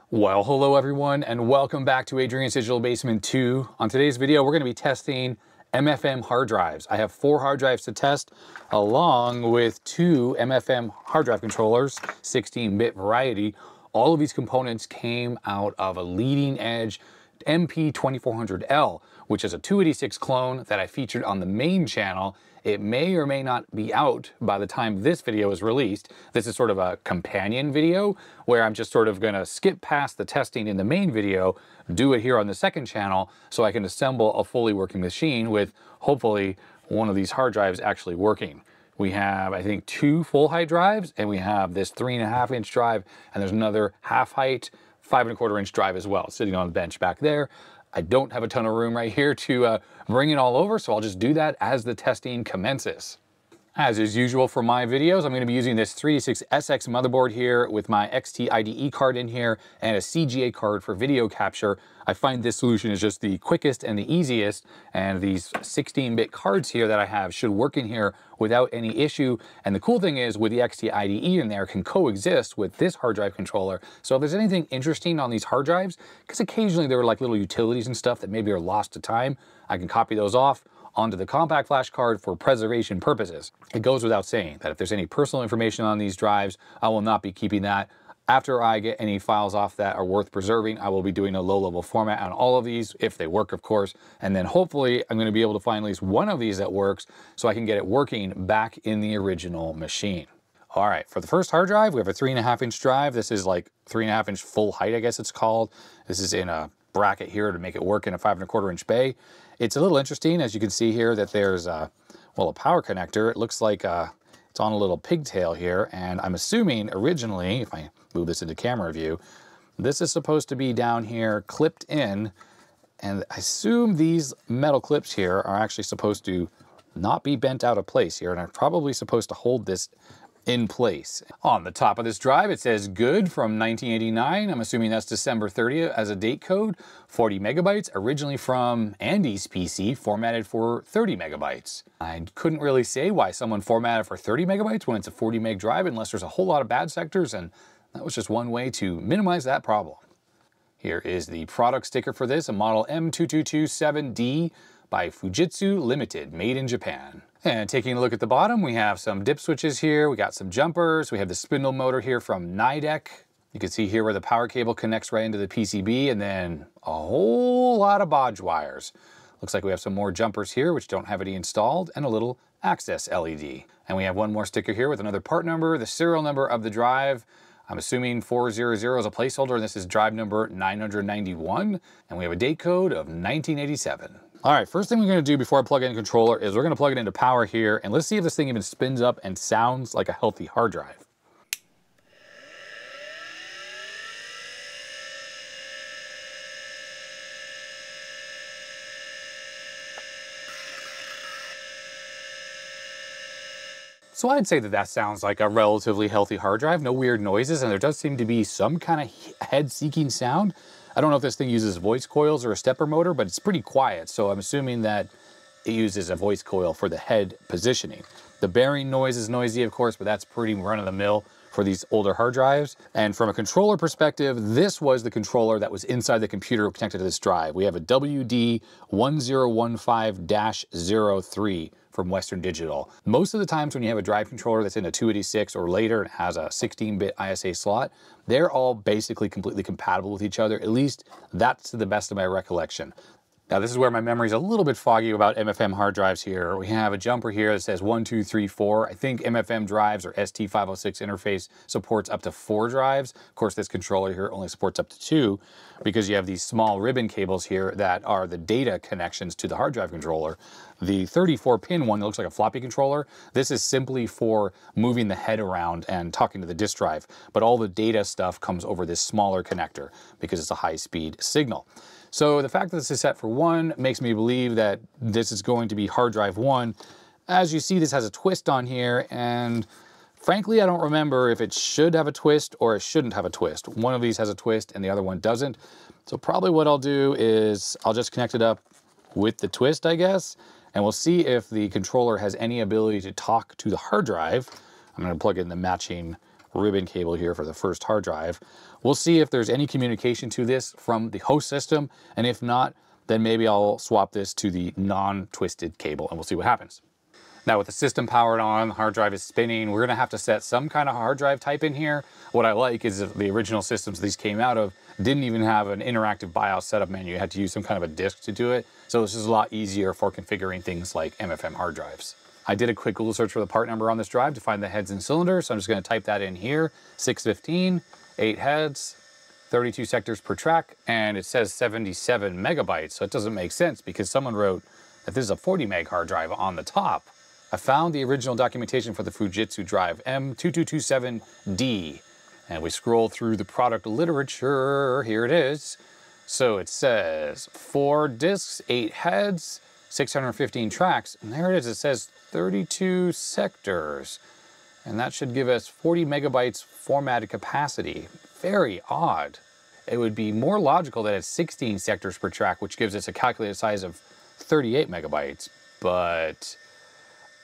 Well, hello everyone, and welcome back to Adrian's Digital Basement 2. On today's video, we're going to be testing MFM hard drives. I have 4 hard drives to test, along with 2 MFM hard drive controllers, 16-bit variety. All of these components came out of a leading edge MP2400L, which is a 286 clone that I featured on the main channel. It may or may not be out by the time this video is released. This is sort of a companion video where I'm just sort of gonna skip past the testing in the main video, do it here on the second channel so I can assemble a fully working machine with hopefully one of these hard drives actually working. We have, I think, 2 full height drives, and we have this 3.5 inch drive, and there's another half height 5.25 inch drive as well, sitting on the bench back there. I don't have a ton of room right here to bring it all over, so I'll just do that as the testing commences. As is usual for my videos, I'm going to be using this 386SX motherboard here with my XT IDE card in here and a CGA card for video capture. I find this solution is just the quickest and the easiest, and these 16-bit cards here that I have should work in here without any issue. And the cool thing is with the XT IDE in there can coexist with this hard drive controller. So if there's anything interesting on these hard drives, because occasionally there are like little utilities and stuff that maybe are lost to time, I can copy those off onto the compact flash card for preservation purposes. It goes without saying that if there's any personal information on these drives, I will not be keeping that. After I get any files off that are worth preserving, I will be doing a low-level format on all of these, if they work, of course. And then hopefully I'm going to be able to find at least one of these that works so I can get it working back in the original machine. All right, for the first hard drive, we have a 3.5 inch drive. This is like 3.5 inch full height, I guess it's called. This is in a bracket here to make it work in a 5.25 inch bay. It's a little interesting, as you can see here, that there's a power connector. It looks like it's on a little pigtail here, and I'm assuming originally, if I move this into camera view, this is supposed to be down here clipped in, and I assume these metal clips here are actually supposed to not be bent out of place here, and I'm probably supposed to hold this in place. On the top of this drive, it says good from 1989. I'm assuming that's December 30th as a date code. 40 megabytes, originally from Andy's PC, formatted for 30 megabytes. I couldn't really say why someone formatted for 30 megabytes when it's a 40 meg drive, unless there's a whole lot of bad sectors, and that was just one way to minimize that problem. Here is the product sticker for this, a model M2227D by Fujitsu Limited, made in Japan. And taking a look at the bottom, we have some dip switches here, we got some jumpers, we have the spindle motor here from Nidec. You can see here where the power cable connects right into the PCB, and then a whole lot of bodge wires. Looks like we have some more jumpers here which don't have any installed, and a little access LED. And we have one more sticker here with another part number, the serial number of the drive. I'm assuming 400 is a placeholder, and this is drive number 991, and we have a date code of 1987. All right, first thing we're gonna do before I plug in the controller is we're gonna plug it into power here, and let's see if this thing even spins up and sounds like a healthy hard drive. So I'd say that that sounds like a relatively healthy hard drive, no weird noises, and there does seem to be some kind of head-seeking sound. I don't know if this thing uses voice coils or a stepper motor, but it's pretty quiet, so I'm assuming that it uses a voice coil for the head positioning. The bearing noise is noisy, of course, but that's pretty run-of-the-mill for these older hard drives. And from a controller perspective, this was the controller that was inside the computer connected to this drive. We have a WD1015-03 from Western Digital. Most of the times when you have a drive controller that's in a 286 or later and has a 16-bit ISA slot, they're all basically completely compatible with each other. At least that's to the best of my recollection. Now this is where my memory is a little bit foggy about MFM hard drives here. We have a jumper here that says 1, 2, 3, 4. I think MFM drives or ST506 interface supports up to 4 drives. Of course, this controller here only supports up to 2 because you have these small ribbon cables here that are the data connections to the hard drive controller. The 34-pin one that looks like a floppy controller, this is simply for moving the head around and talking to the disk drive. But all the data stuff comes over this smaller connector because it's a high-speed signal. So the fact that this is set for 1 makes me believe that this is going to be hard drive 1. As you see, this has a twist on here, and frankly, I don't remember if it should have a twist or it shouldn't have a twist. One of these has a twist and the other one doesn't. So probably what I'll do is I'll just connect it up with the twist, I guess, and we'll see if the controller has any ability to talk to the hard drive. I'm going to plug in the matching ribbon cable here for the first hard drive. We'll see if there's any communication to this from the host system, and if not, then maybe I'll swap this to the non-twisted cable and we'll see what happens. Now with the system powered on, the hard drive is spinning, we're gonna have to set some kind of hard drive type in here. What I like is that the original systems these came out of didn't even have an interactive BIOS setup menu. You had to use some kind of a disk to do it. So this is a lot easier for configuring things like MFM hard drives. I did a quick Google search for the part number on this drive to find the heads and cylinders. So I'm just gonna type that in here, 615, 8 heads, 32 sectors per track, and it says 77 megabytes. So it doesn't make sense because someone wrote that this is a 40 meg hard drive on the top. I found the original documentation for the Fujitsu drive, M2227D, and we scroll through the product literature. Here it is. So it says 4 disks, 8 heads, 615 tracks, and there it is. It says 32 sectors, and that should give us 40 megabytes formatted capacity. Very odd. It would be more logical that it's 16 sectors per track, which gives us a calculated size of 38 megabytes, but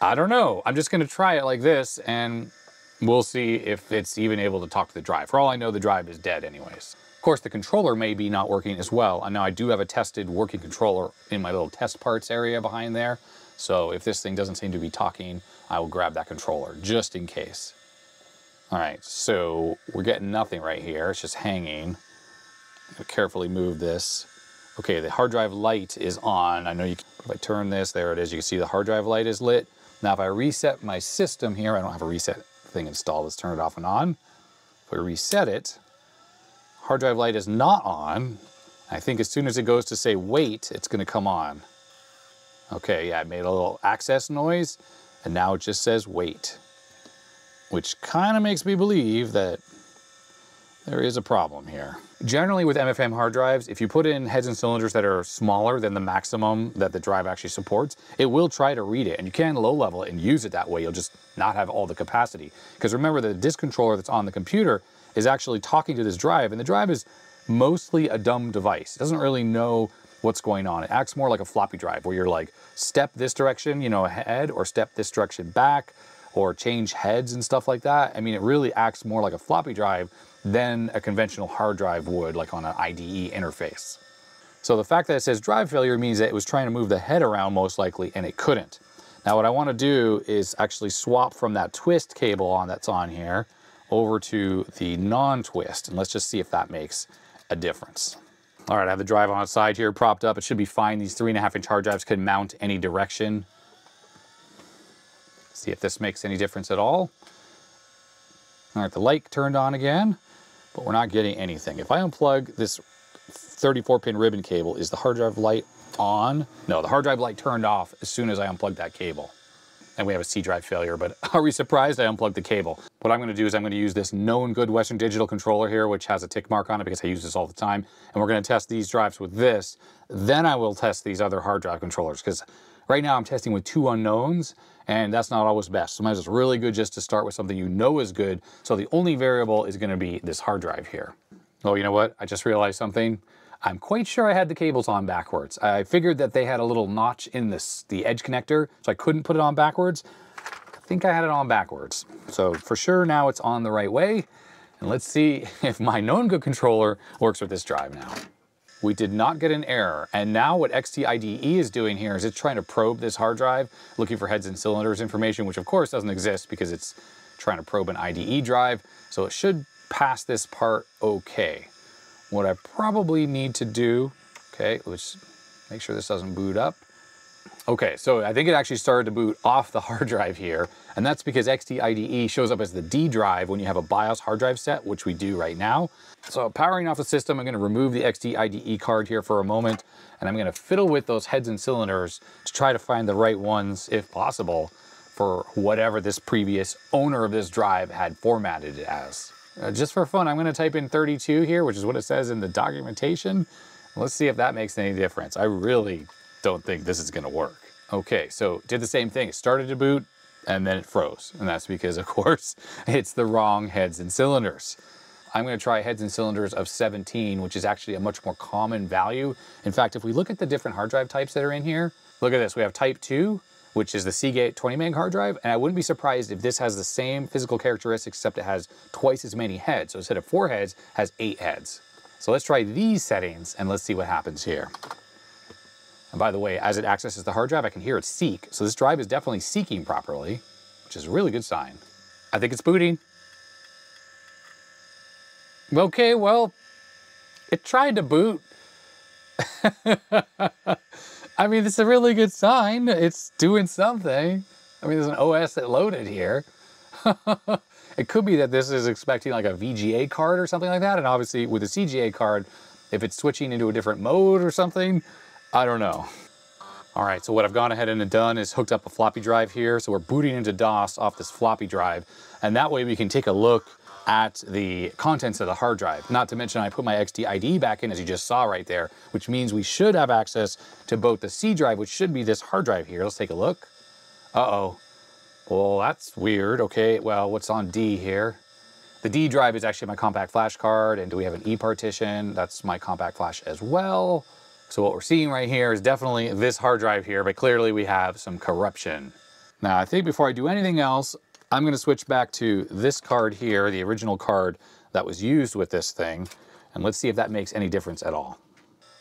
I don't know. I'm just gonna try it like this and we'll see if it's even able to talk to the drive. For all I know, the drive is dead anyways. Of course, the controller may be not working as well. I know I do have a tested working controller in my little test parts area behind there. So if this thing doesn't seem to be talking, I will grab that controller just in case. All right, so we're getting nothing right here. It's just hanging. I'm gonna carefully move this. Okay, the hard drive light is on. I know you can, if I turn this, there it is. You can see the hard drive light is lit. Now, if I reset my system here, I don't have a reset thing installed. Let's turn it off and on. If we reset it, hard drive light is not on. I think as soon as it goes to say wait, it's gonna come on. Okay, yeah, it made a little access noise, and now it just says wait, which kind of makes me believe that there is a problem here. Generally with MFM hard drives, if you put in heads and cylinders that are smaller than the maximum that the drive actually supports, it will try to read it, and you can low level it and use it that way. You'll just not have all the capacity. Because remember, the disk controller that's on the computer is actually talking to this drive, and the drive is mostly a dumb device. It doesn't really know what's going on. It acts more like a floppy drive where you're like, step this direction, you know, ahead, or step this direction back, or change heads and stuff like that. I mean, it really acts more like a floppy drive than a conventional hard drive would, like on an IDE interface. So the fact that it says drive failure means that it was trying to move the head around most likely, and it couldn't. Now what I want to do is actually swap from that twist cable that's on here over to the non-twist, and let's just see if that makes a difference. All right, I have the drive on its side here propped up. It should be fine. These 3.5-inch hard drives can mount any direction. See if this makes any difference at all. All right, the light turned on again, but we're not getting anything. If I unplug this 34-pin ribbon cable, is the hard drive light on? No, the hard drive light turned off as soon as I unplugged that cable. And we have a C drive failure, but are we surprised I unplugged the cable? What I'm gonna do is I'm gonna use this known good Western Digital controller here, which has a tick mark on it because I use this all the time. And we're gonna test these drives with this. Then I will test these other hard drive controllers, because right now I'm testing with 2 unknowns, and that's not always best. Sometimes it's really good just to start with something you know is good. So the only variable is gonna be this hard drive here. Oh, you know what? I just realized something. I'm quite sure I had the cables on backwards. I figured that they had a little notch in the edge connector, so I couldn't put it on backwards. I think I had it on backwards. So for sure now it's on the right way. And let's see if my known good controller works with this drive now. We did not get an error. And now what XTIDE is doing here is it's trying to probe this hard drive, looking for heads and cylinders information, which of course doesn't exist because it's trying to probe an IDE drive. So it should pass this part okay. What I probably need to do, okay, let's make sure this doesn't boot up. Okay, so I think it actually started to boot off the hard drive here, and that's because XTIDE shows up as the D drive when you have a BIOS hard drive set, which we do right now. So powering off the system, I'm gonna remove the XTIDE card here for a moment, and I'm gonna fiddle with those heads and cylinders to try to find the right ones, if possible, for whatever this previous owner of this drive had formatted it as. Just for fun, I'm gonna type in 32 here, which is what it says in the documentation. Let's see if that makes any difference. I really don't think this is gonna work. Okay, so did the same thing. It started to boot and then it froze. And that's because, of course, it's the wrong heads and cylinders. I'm gonna try heads and cylinders of 17, which is actually a much more common value. In fact, if we look at the different hard drive types that are in here, look at this. We have type 2, which is the Seagate 20 meg hard drive. And I wouldn't be surprised if this has the same physical characteristics, except it has twice as many heads. So instead of 4 heads, it has 8 heads. So let's try these settings and let's see what happens here. And by the way, as it accesses the hard drive, I can hear it seek. So this drive is definitely seeking properly, which is a really good sign. I think it's booting. Okay, well, it tried to boot. I mean, it's a really good sign. It's doing something. I mean, there's an OS that loaded here. It could be that this is expecting like a VGA card or something like that. And obviously with a CGA card, if it's switching into a different mode or something, I don't know. All right, so what I've gone ahead and done is hooked up a floppy drive here. So we're booting into DOS off this floppy drive. And that way we can take a look at the contents of the hard drive. Not to mention I put my XD ID back in, as you just saw right there, which means we should have access to both the C drive, which should be this hard drive here. Let's take a look. Uh-oh. Well, that's weird. Okay, well, what's on D here? The D drive is actually my compact flash card. And do we have an E partition? That's my compact flash as well. So what we're seeing right here is definitely this hard drive here, but clearly we have some corruption. Now, I think before I do anything else, I'm going to switch back to this card here, the original card that was used with this thing, and let's see if that makes any difference at all.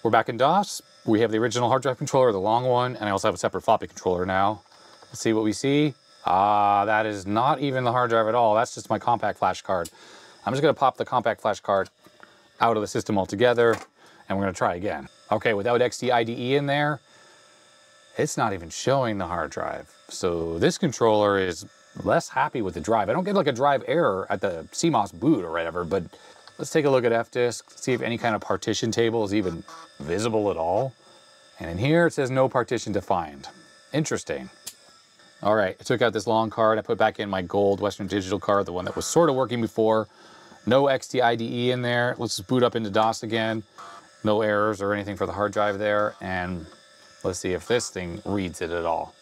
We're back in DOS. We have the original hard drive controller, the long one, and I also have a separate floppy controller now. Let's see what we see. That is not even the hard drive at all. That's just my compact flash card. I'm just going to pop the compact flash card out of the system altogether, and we're going to try again. Okay, without XD IDE in there, it's not even showing the hard drive. So this controller is less happy with the drive. I don't get like a drive error at the CMOS boot or whatever, but let's take a look at fdisk, see if any kind of partition table is even visible at all. And in here it says no partition defined. Interesting. All right, I took out this long card. I put back in my gold Western Digital card, the one that was sort of working before. No XD IDE in there. Let's just boot up into DOS again. No errors or anything for the hard drive there. And let's see if this thing reads it at all.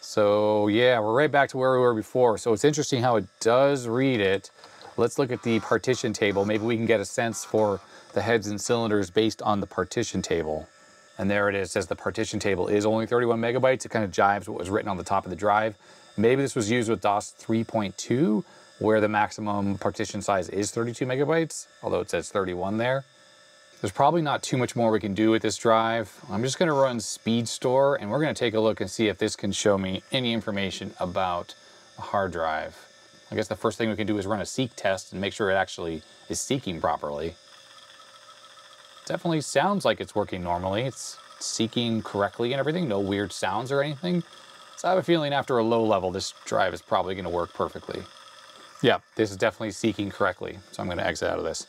So yeah, we're right back to where we were before. So it's interesting how it does read it. Let's look at the partition table. Maybe we can get a sense for the heads and cylinders based on the partition table. And there it is, it says the partition table is only 31 megabytes. It kind of jives what was written on the top of the drive. Maybe this was used with DOS 3.2, where the maximum partition size is 32 megabytes, although it says 31 there. There's probably not too much more we can do with this drive. I'm just gonna run SpeedStore and we're gonna take a look and see if this can show me any information about the hard drive. I guess the first thing we can do is run a seek test and make sure it actually is seeking properly. Definitely sounds like it's working normally. It's seeking correctly and everything, no weird sounds or anything. So I have a feeling after a low level, this drive is probably gonna work perfectly. Yeah, this is definitely seeking correctly. So I'm gonna exit out of this.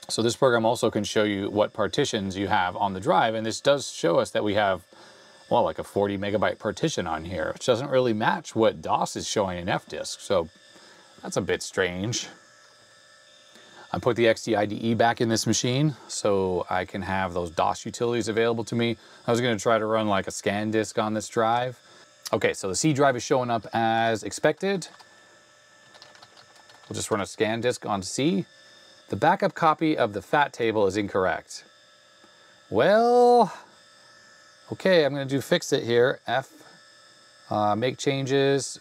So this program also can show you what partitions you have on the drive, and this does show us that we have, well, like a 40 megabyte partition on here, which doesn't really match what DOS is showing in fdisk, so that's a bit strange. I put the XD IDE back in this machine so I can have those DOS utilities available to me. I was going to try to run like a scan disk on this drive. Okay, so the C drive is showing up as expected. We'll just run a scan disk on C. The backup copy of the FAT table is incorrect. Well, okay, I'm going to do fix it here. Make changes.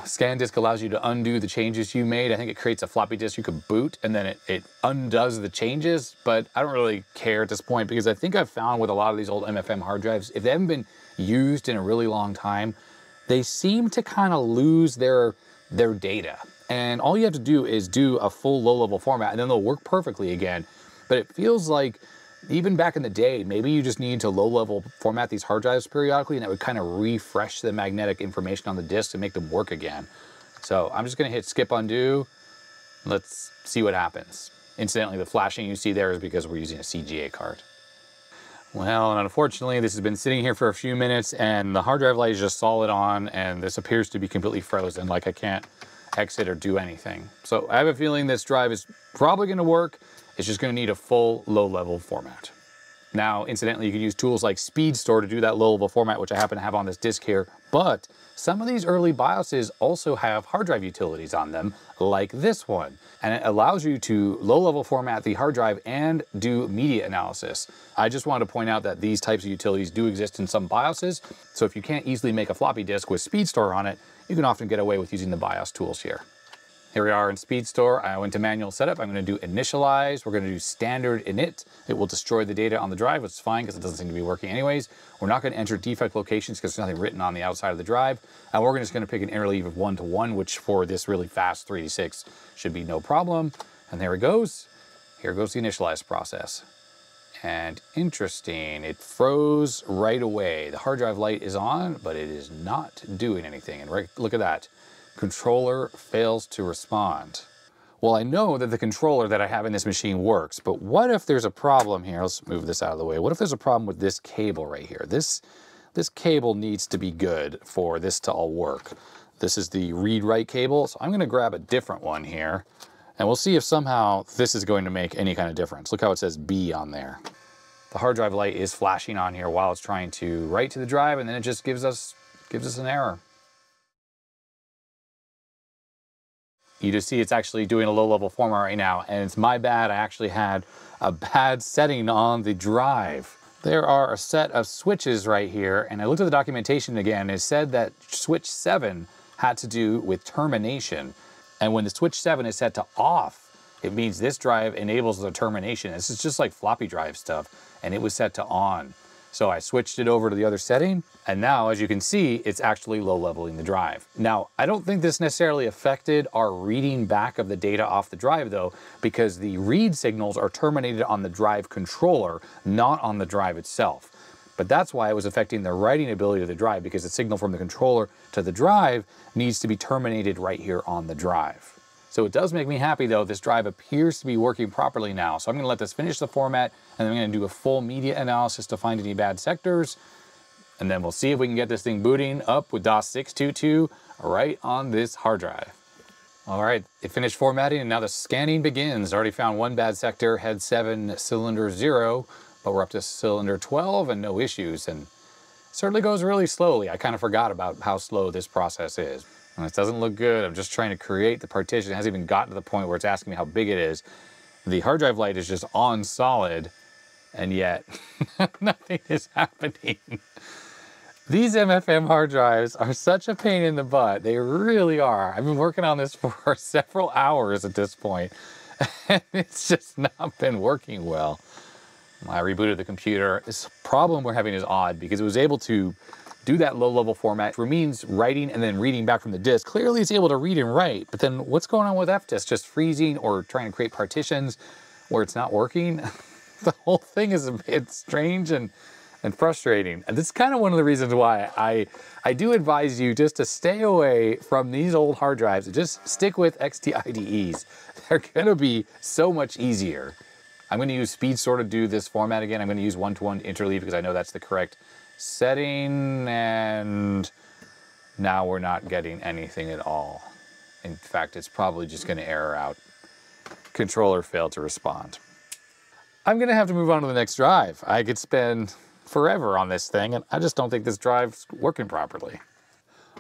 Scan disk allows you to undo the changes you made. I think it creates a floppy disk you could boot and then it undoes the changes, but I don't really care at this point because I think I've found with a lot of these old MFM hard drives, if they haven't been used in a really long time, they seem to kind of lose their data. And all you have to do is do a full low-level format and then they'll work perfectly again. But it feels like even back in the day, maybe you just need to low-level format these hard drives periodically and that would kind of refresh the magnetic information on the disk and make them work again. So I'm just gonna hit skip undo. Let's see what happens. Incidentally, the flashing you see there is because we're using a CGA card. Well, and unfortunately, this has been sitting here for a few minutes and the hard drive light is just solid on and this appears to be completely frozen, like I can't exit or do anything. So I have a feeling this drive is probably gonna work. It's just gonna need a full low-level format. Now, incidentally, you can use tools like SpeedStore to do that low-level format, which I happen to have on this disk here. But some of these early BIOSes also have hard drive utilities on them, like this one. And it allows you to low-level format the hard drive and do media analysis. I just wanted to point out that these types of utilities do exist in some BIOSes. So if you can't easily make a floppy disk with SpeedStore on it, you can often get away with using the BIOS tools here. Here we are in SpeedStore. I went to manual setup. I'm going to do initialize. We're going to do standard init. It will destroy the data on the drive, which is fine because it doesn't seem to be working anyways. We're not going to enter defect locations because there's nothing written on the outside of the drive. And we're just going to pick an interleave of 1 to 1, which for this really fast 386 should be no problem. And there it goes. Here goes the initialize process. And interesting, it froze right away. The hard drive light is on, but it is not doing anything. And look at that. Controller fails to respond. Well, I know that the controller that I have in this machine works, but what if there's a problem here? Let's move this out of the way. What if there's a problem with this cable right here? This cable needs to be good for this to all work. This is the read-write cable, so I'm gonna grab a different one here, and we'll see if somehow this is going to make any kind of difference. Look how it says B on there. The hard drive light is flashing on here while it's trying to write to the drive, and then it just gives us an error. You just see it's actually doing a low-level format right now, and it's my bad. I actually had a bad setting on the drive. There are a set of switches right here, and I looked at the documentation again. It said that switch 7 had to do with termination, and when the switch 7 is set to off, it means this drive enables the termination. This is just like floppy drive stuff, and it was set to on. So I switched it over to the other setting, and now, as you can see, it's actually low-leveling the drive. Now, I don't think this necessarily affected our reading back of the data off the drive, though, because the read signals are terminated on the drive controller, not on the drive itself. But that's why it was affecting the writing ability of the drive, because the signal from the controller to the drive needs to be terminated right here on the drive. So it does make me happy, though. This drive appears to be working properly now. So I'm going to let this finish the format, and then I'm going to do a full media analysis to find any bad sectors. And then we'll see if we can get this thing booting up with DOS 622 right on this hard drive. All right, it finished formatting, and now the scanning begins. Already found one bad sector, head 7, cylinder 0, but we're up to cylinder 12 and no issues. And it certainly goes really slowly. I kind of forgot about how slow this process is. And it doesn't look good. I'm just trying to create the partition. It hasn't even gotten to the point where it's asking me how big it is. The hard drive light is just on solid, and yet nothing is happening. These MFM hard drives are such a pain in the butt. They really are. I've been working on this for several hours at this point, and it's just not been working well. I rebooted the computer. This problem we're having is odd because it was able to do that low-level format, which means writing and then reading back from the disk. Clearly it's able to read and write, but then what's going on with FDisk? Just freezing or trying to create partitions where it's not working? The whole thing is a bit strange and frustrating. And this is kind of one of the reasons why I do advise you just to stay away from these old hard drives and just stick with XT IDEs. They're gonna be so much easier. I'm gonna use SpeedStore to do this format again. I'm gonna use 1-to-1 interleave because I know that's the correct setting, and now we're not getting anything at all. In fact, it's probably just going to error out. Controller failed to respond. I'm going to have to move on to the next drive. I could spend forever on this thing, and I just don't think this drive's working properly.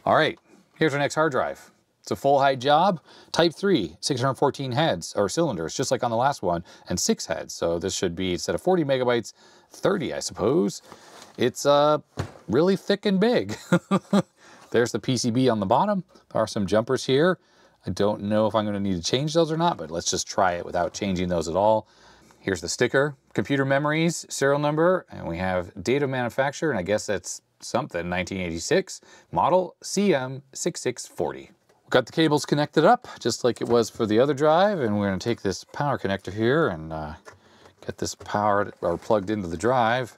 All right, here's our next hard drive. It's a full height job, type 3, 614 heads, or cylinders, just like on the last one, and 6 heads. So this should be, instead of 40 megabytes, 30, I suppose. It's really thick and big. There's the PCB on the bottom. There are some jumpers here. I don't know if I'm going to need to change those or not, but let's just try it without changing those at all. Here's the sticker, computer memories, serial number, and we have date of manufacturer, and I guess that's something, 1986, model CM6640. We've got the cables connected up, just like it was for the other drive, and we're going to take this power connector here and get this powered or plugged into the drive.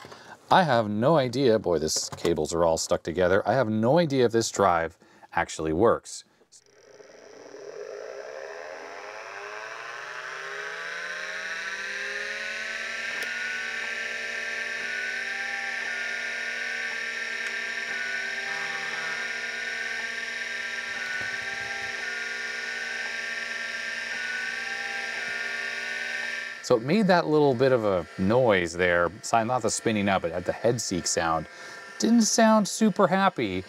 I have no idea, boy, these cables are all stuck together. I have no idea if this drive actually works. So it made that little bit of a noise there, not the spinning up, but at the head seek sound. Didn't sound super happy.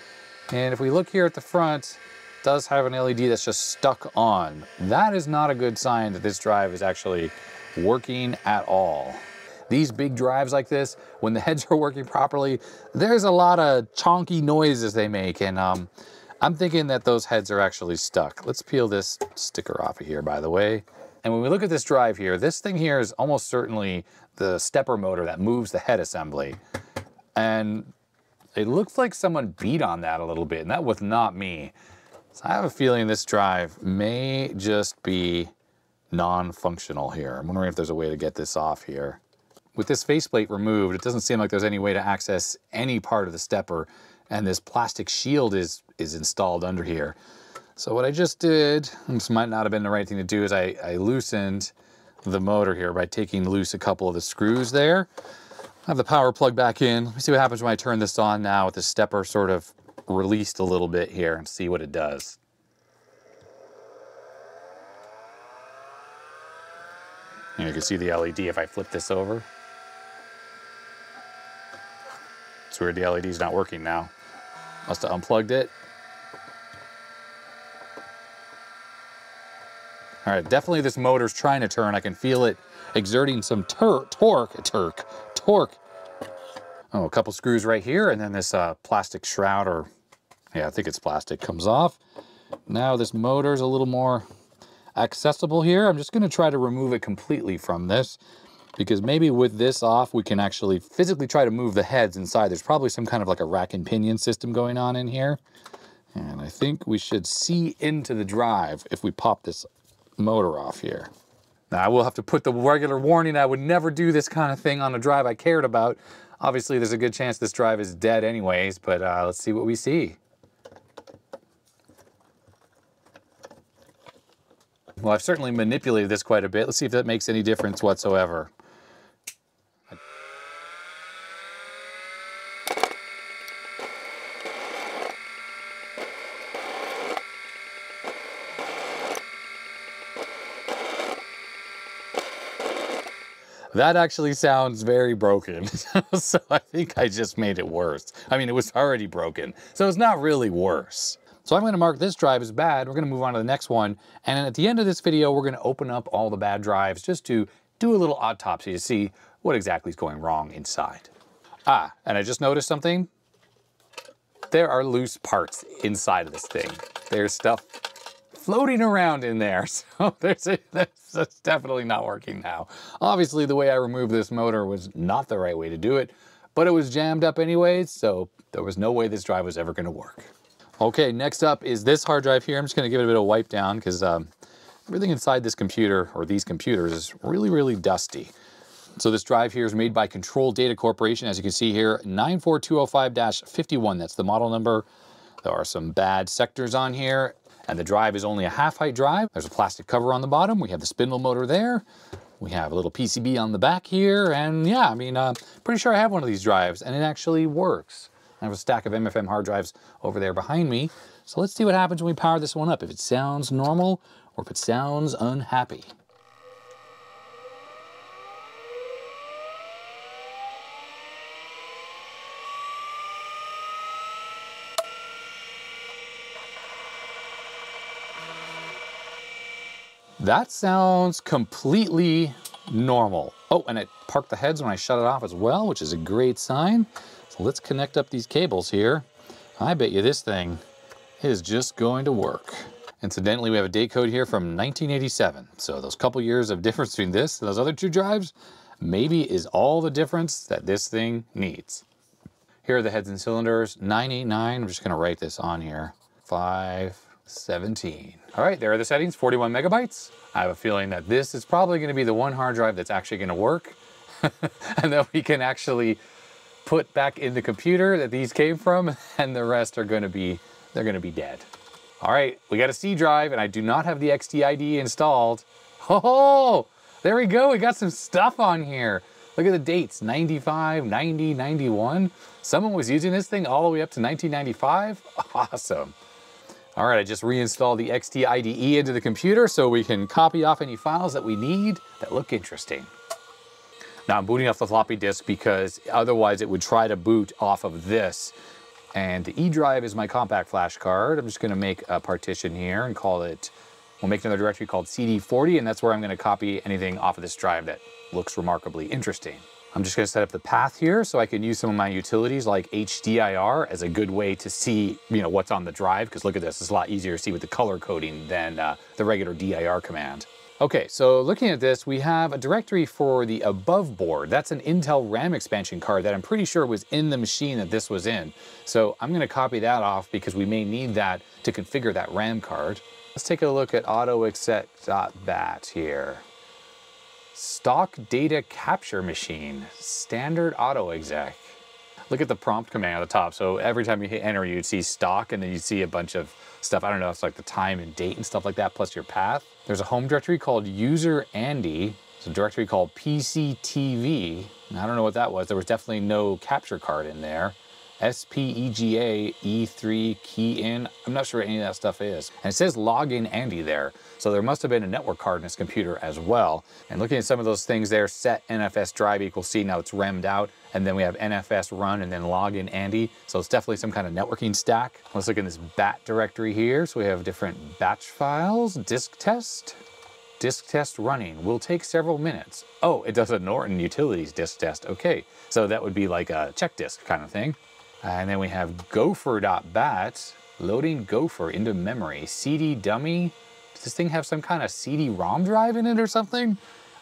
And if we look here at the front, it does have an LED that's just stuck on. That is not a good sign that this drive is actually working at all. These big drives like this, when the heads are working properly, there's a lot of chonky noises they make, and I'm thinking that those heads are actually stuck. Let's peel this sticker off of here, by the way. And when we look at this drive here, this thing here is almost certainly the stepper motor that moves the head assembly. And it looks like someone beat on that a little bit, and that was not me. So I have a feeling this drive may just be non-functional here. I'm wondering if there's a way to get this off here. With this faceplate removed, it doesn't seem like there's any way to access any part of the stepper, and this plastic shield is installed under here. So what I just did, and this might not have been the right thing to do, is I loosened the motor here by taking loose a couple of the screws there. I have the power plug back in. Let me see what happens when I turn this on now with the stepper sort of released a little bit here and see what it does. And you can see the LED if I flip this over. It's weird, the LED's not working now. Must have unplugged it. All right, definitely this motor's trying to turn. I can feel it exerting some torque. Oh, a couple screws right here, and then this plastic shroud, or yeah, I think it's plastic, comes off. Now this motor's a little more accessible here. I'm just gonna try to remove it completely from this, because maybe with this off, we can actually physically try to move the heads inside. There's probably some kind of like a rack and pinion system going on in here. And I think we should see into the drive if we pop this motor off here. Now I will have to put the regular warning, I would never do this kind of thing on a drive I cared about. Obviously there's a good chance this drive is dead anyways, but let's see what we see. Well, I've certainly manipulated this quite a bit. Let's see if that makes any difference whatsoever. That actually sounds very broken. So I think I just made it worse. I mean, it was already broken, so it's not really worse. So I'm gonna mark this drive as bad. We're gonna move on to the next one. And at the end of this video, we're gonna open up all the bad drives just to do a little autopsy to see what exactly is going wrong inside. Ah, and I just noticed something. There are loose parts inside of this thing. There's stuff floating around in there. So that's definitely not working now. Obviously, the way I removed this motor was not the right way to do it, but it was jammed up anyways, so there was no way this drive was ever gonna work. Okay, next up is this hard drive here. I'm just gonna give it a bit of a wipe down because everything inside this computer, or these computers, is really, really dusty. So this drive here is made by Control Data Corporation. As you can see here, 94205-51, that's the model number. There are some bad sectors on here, and the drive is only a half-height drive. There's a plastic cover on the bottom. We have the spindle motor there. We have a little PCB on the back here, and yeah, I mean, pretty sure I have one of these drives, and it actually works. I have a stack of MFM hard drives over there behind me. So let's see what happens when we power this one up, if it sounds normal or if it sounds unhappy. That sounds completely normal. Oh, and it parked the heads when I shut it off as well, which is a great sign. So let's connect up these cables here. I bet you this thing is just going to work. Incidentally, we have a date code here from 1987. So those couple years of difference between this and those other two drives maybe is all the difference that this thing needs. Here are the heads and cylinders, 989. I'm just gonna write this on here, 517. All right, there are the settings, 41 megabytes. I have a feeling that this is probably gonna be the one hard drive that's actually gonna work and that we can actually put back in the computer that these came from, and the rest are gonna be, they're gonna be dead. All right, we got a C drive, and I do not have the XTID installed. Oh, there we go, we got some stuff on here. Look at the dates, 95, 90, 91. Someone was using this thing all the way up to 1995. Awesome. All right, I just reinstalled the XT IDE into the computer so we can copy off any files that we need that look interesting. Now I'm booting off the floppy disk because otherwise it would try to boot off of this. And the E drive is my compact flash card. I'm just gonna make a partition here and call it, we'll make another directory called CD40, and that's where I'm gonna copy anything off of this drive that looks remarkably interesting. I'm just gonna set up the path here so I can use some of my utilities like HDIR as a good way to see, what's on the drive, because look at this, it's a lot easier to see with the color coding than the regular dir command. Okay, so looking at this, we have a directory for the above board. That's an Intel RAM expansion card that I'm pretty sure was in the machine that this was in. So I'm gonna copy that off because we may need that to configure that RAM card. Let's take a look at autoexec.bat here. Stock data capture machine, standard auto exec. Look at the prompt command at the top. So every time you hit enter, you'd see stock and then you'd see a bunch of stuff. I don't know, it's like the time and date and stuff like that, plus your path. There's a home directory called user Andy. There's a directory called PCTV. I don't know what that was. There was definitely no capture card in there. SPEGA E3 key in. I'm not sure what any of that stuff is. And it says login Andy there. So there must have been a network card in this computer as well. And looking at some of those things there, set NFS drive equals C, now it's remmed out. And then we have NFS run and then login Andy. So it's definitely some kind of networking stack. Let's look in this bat directory here. So we have different batch files, disk test running, will take several minutes. Oh, it does a Norton Utilities disk test. Okay, so that would be like a check disk kind of thing. And then we have gopher.bat, loading Gopher into memory. CD dummy, does this thing have some kind of CD-ROM drive in it or something?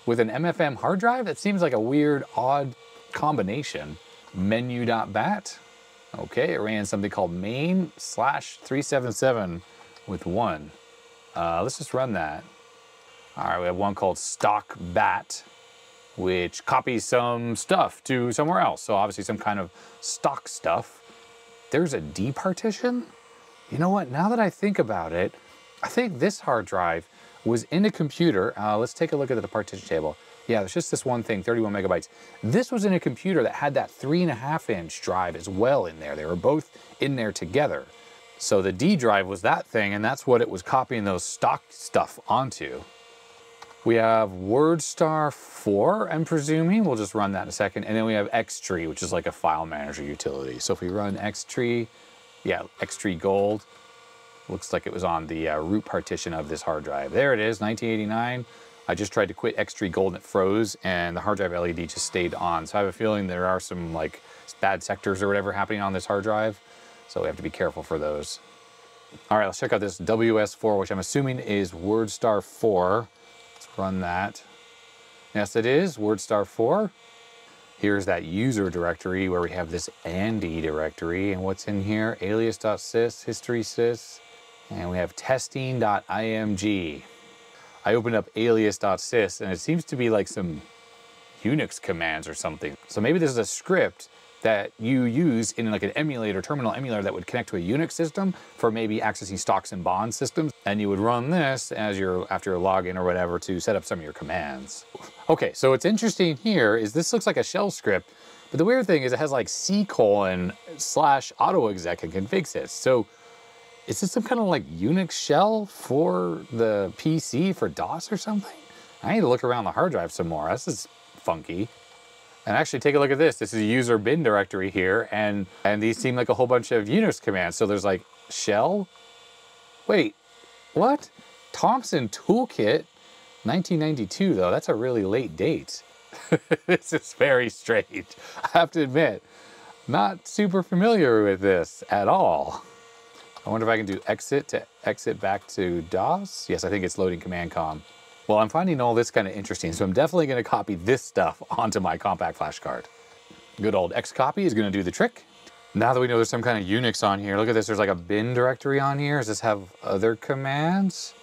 With an MFM hard drive? That seems like a weird, odd combination. Menu.bat, okay, it ran something called main/377 with 1. Let's just run that. All right, we have one called stock.bat, which copies some stuff to somewhere else. So obviously some kind of stock stuff. There's a D partition. You know what, now that I think about it, I think this hard drive was in a computer. Let's take a look at the partition table. Yeah, there's just this one thing, 31 megabytes. This was in a computer that had that 3.5-inch drive as well in there. They were both in there together. So the D drive was that thing, and that's what it was copying those stock stuff onto. We have WordStar 4, I'm presuming. We'll just run that in a second. And then we have Xtree, which is like a file manager utility. So if we run Xtree, yeah, Xtree Gold, looks like it was on the root partition of this hard drive. There it is, 1989. I just tried to quit Xtree Gold and it froze, and the hard drive LED just stayed on. So I have a feeling there are some like bad sectors or whatever happening on this hard drive. So we have to be careful for those. All right, let's check out this WS4, which I'm assuming is WordStar 4. Run that. Yes, it is WordStar 4. Here's that user directory where we have this Andy directory. And what's in here? alias.sys, history sys, and we have testing.img. I opened up alias.sys and it seems to be like some Unix commands or something. So maybe this is a script that you use in like an emulator, terminal emulator that would connect to a Unix system for maybe accessing stocks and bond systems. And you would run this as after your login or whatever to set up some of your commands. Okay, so what's interesting here is this looks like a shell script, but the weird thing is it has like C:/autoexec and config sys. So is this some kind of like Unix shell for the PC for DOS or something? I need to look around the hard drive some more. This is funky. And actually take a look at this. This is a user bin directory here, and these seem like a whole bunch of Unix commands. So there's like shell. Wait, what? Thompson Toolkit, 1992 though. That's a really late date. This is very strange. I have to admit, not super familiar with this at all. I wonder if I can do exit to exit back to DOS. Yes, I think it's loading command com. Well, I'm finding all this kind of interesting, so I'm definitely going to copy this stuff onto my compact flash card. Good old Xcopy is going to do the trick. Now that we know there's some kind of Unix on here, look at this, there's like a bin directory on here. Does this have other commands?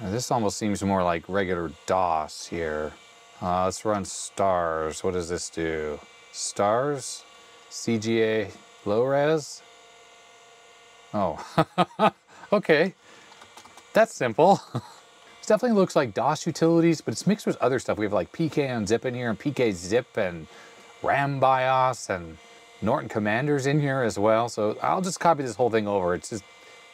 This almost seems more like regular DOS here. Let's run stars. What does this do? Stars? CGA low res? Oh, okay. That's simple. It definitely looks like DOS utilities, but it's mixed with other stuff. We have like PK unzip in here and PK zip and RAM BIOS and Norton commanders in here as well. So I'll just copy this whole thing over. It's just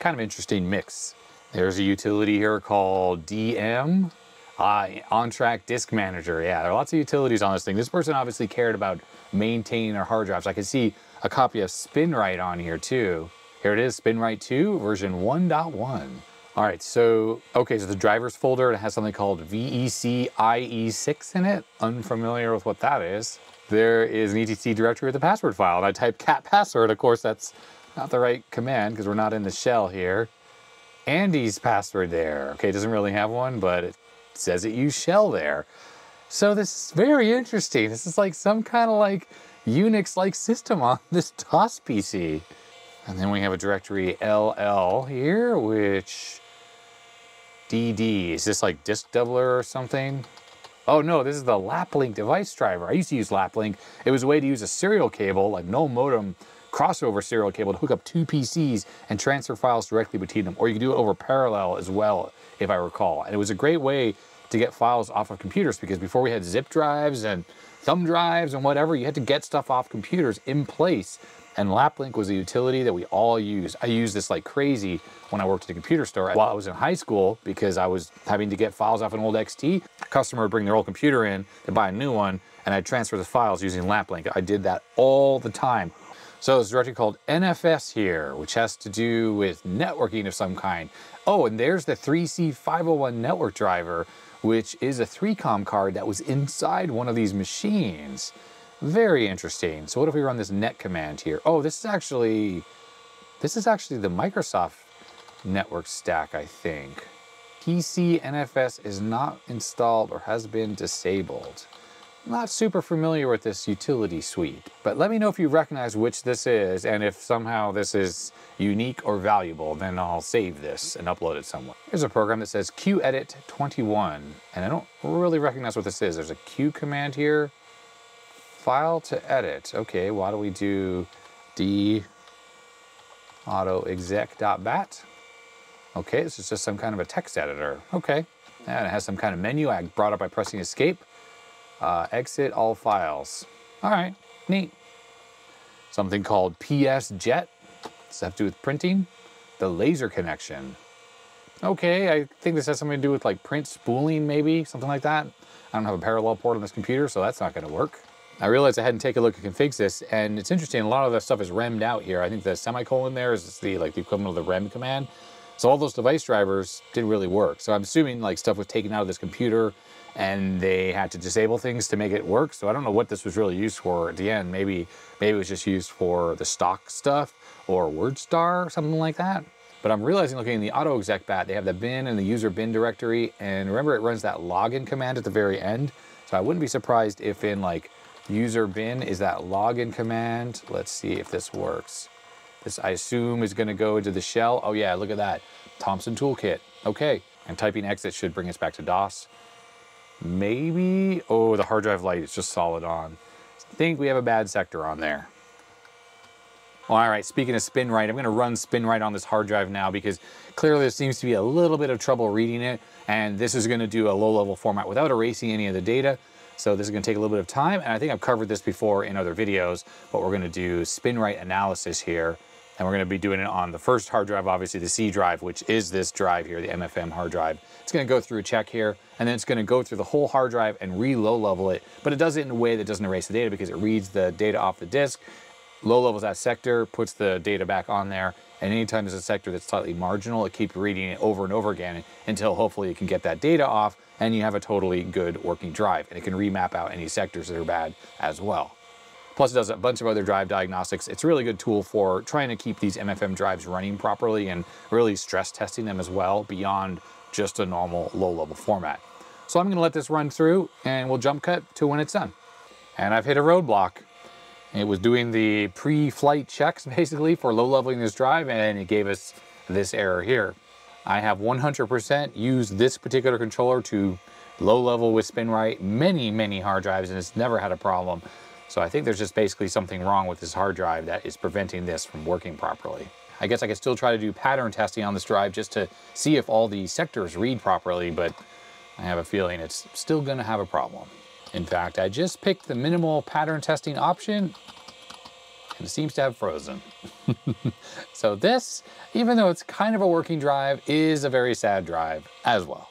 Kind of interesting mix. There's a utility here called DM, on-track disk manager. Yeah, there are lots of utilities on this thing. This person obviously cared about maintaining our hard drives. I can see a copy of SpinWrite on here too. Here it is, SpinWrite 2 version 1.1. All right, so the drivers folder, it has something called VEC IE6 in it. Unfamiliar with what that is. There is an etc directory with a password file, and I type cat password. Of course, that's not the right command because we're not in the shell here. Andy's password there. Okay, it doesn't really have one, but it says it used shell there. So this is very interesting. This is like some kind of like Unix-like system on this DOS PC. And then we have a directory LL here, which DD, is this like disk doubler or something? Oh no, this is the Laplink device driver. I used to use Laplink. It was a way to use a serial cable, like no modem, crossover serial cable to hook up two PCs and transfer files directly between them. Or you could do it over parallel as well, if I recall. And it was a great way to get files off of computers because before we had zip drives and thumb drives and whatever, you had to get stuff off computers in place. And Laplink was a utility that we all used. I used this like crazy when I worked at a computer store while I was in high school because I was having to get files off an old XT. A customer would bring their old computer in to buy a new one, and I'd transfer the files using Laplink. I did that all the time. So there's a directory called NFS here, which has to do with networking of some kind. Oh, and there's the 3C501 network driver, which is a 3Com card that was inside one of these machines. Very interesting. So what if we run this net command here? Oh, this is actually the Microsoft network stack, I think. PC NFS is not installed or has been disabled. Not super familiar with this utility suite, but let me know if you recognize which this is, and if somehow this is unique or valuable, then I'll save this and upload it somewhere. Here's a program that says QEdit21, and I don't really recognize what this is. There's a Q command here. File to edit. Okay, why do we do d autoexec.bat? Okay, this is just some kind of a text editor. Okay, and it has some kind of menu I brought up by pressing escape. Exit all files. All right, neat. Something called PSJet. Does that have to do with printing? The laser connection. Okay, I think this has something to do with like print spooling maybe, something like that. I don't have a parallel port on this computer, so that's not gonna work. I realized I hadn't taken a look at configs, and it's interesting, a lot of the stuff is remmed out here. I think the semicolon there is the equivalent of the rem command. So all those device drivers didn't really work. So I'm assuming like stuff was taken out of this computer and they had to disable things to make it work. So I don't know what this was really used for at the end. Maybe it was just used for the stock stuff or WordStar or something like that. But I'm realizing looking in the autoexec.bat, they have the bin and the user bin directory. And remember, it runs that login command at the very end. So I wouldn't be surprised if in like user bin is that login command. Let's see if this works. This, I assume, is going to go into the shell. Oh yeah, look at that. Thompson Toolkit. Okay. And typing exit should bring us back to DOS. Maybe. Oh, the hard drive light is just solid on. I think we have a bad sector on there. Well, all right, speaking of SpinWrite, I'm going to run SpinWrite on this hard drive now because clearly there seems to be a little bit of trouble reading it. And this is going to do a low-level format without erasing any of the data. So this is going to take a little bit of time, and I think I've covered this before in other videos, but we're going to do SpinWrite analysis here, and we're going to be doing it on the first hard drive, obviously the C drive, which is this drive here, the MFM hard drive. It's going to go through a check here, and then it's going to go through the whole hard drive and re-low level it, but it does it in a way that doesn't erase the data because it reads the data off the disk, low levels that sector, puts the data back on there, and anytime there's a sector that's slightly marginal, it keeps reading it over and over again until hopefully it can get that data off and you have a totally good working drive, and it can remap out any sectors that are bad as well. Plus it does a bunch of other drive diagnostics. It's a really good tool for trying to keep these MFM drives running properly and really stress testing them as well beyond just a normal low-level format. So I'm going to let this run through and we'll jump cut to when it's done. And I've hit a roadblock. It was doing the pre-flight checks basically for low-leveling this drive, and it gave us this error here. I have 100% used this particular controller to low-level with SpinWrite many hard drives, and it's never had a problem. So I think there's just basically something wrong with this hard drive that is preventing this from working properly. I guess I could still try to do pattern testing on this drive just to see if all the sectors read properly, but I have a feeling it's still going to have a problem. In fact, I just picked the minimal pattern testing option, and it seems to have frozen. So this, even though it's kind of a working drive, is a very sad drive as well.